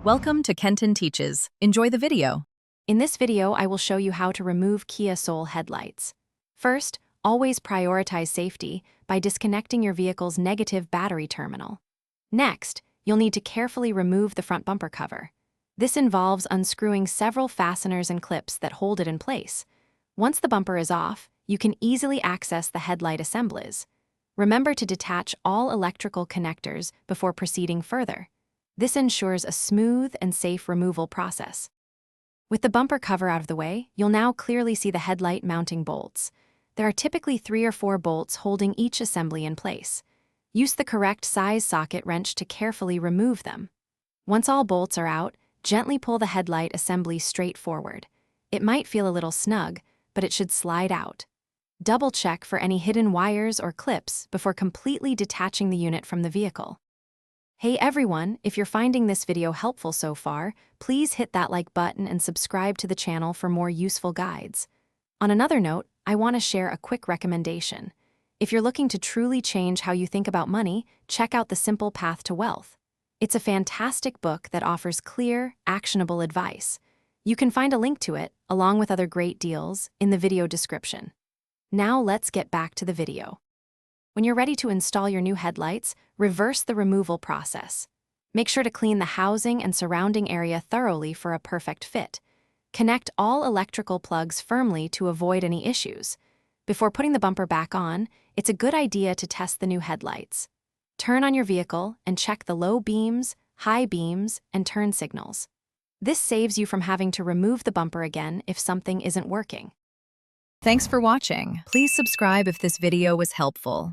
Welcome to Kenton Teaches. Enjoy the video. In this video, I will show you how to remove Kia Soul headlights. First, always prioritize safety by disconnecting your vehicle's negative battery terminal. Next, you'll need to carefully remove the front bumper cover. This involves unscrewing several fasteners and clips that hold it in place. Once the bumper is off, you can easily access the headlight assemblies. Remember to detach all electrical connectors before proceeding further. This ensures a smooth and safe removal process. With the bumper cover out of the way, you'll now clearly see the headlight mounting bolts. There are typically 3 or 4 bolts holding each assembly in place. Use the correct size socket wrench to carefully remove them. Once all bolts are out, gently pull the headlight assembly straight forward. It might feel a little snug, but it should slide out. Double-check for any hidden wires or clips before completely detaching the unit from the vehicle. Hey everyone, if you're finding this video helpful so far, please hit that like button and subscribe to the channel for more useful guides. On another note, I want to share a quick recommendation. If you're looking to truly change how you think about money, check out The Simple Path to Wealth. It's a fantastic book that offers clear, actionable advice. You can find a link to it, along with other great deals, in the video description. Now let's get back to the video. When you're ready to install your new headlights, reverse the removal process. Make sure to clean the housing and surrounding area thoroughly for a perfect fit. Connect all electrical plugs firmly to avoid any issues. Before putting the bumper back on, it's a good idea to test the new headlights. Turn on your vehicle and check the low beams, high beams, and turn signals. This saves you from having to remove the bumper again if something isn't working. Thanks for watching. Please subscribe if this video was helpful.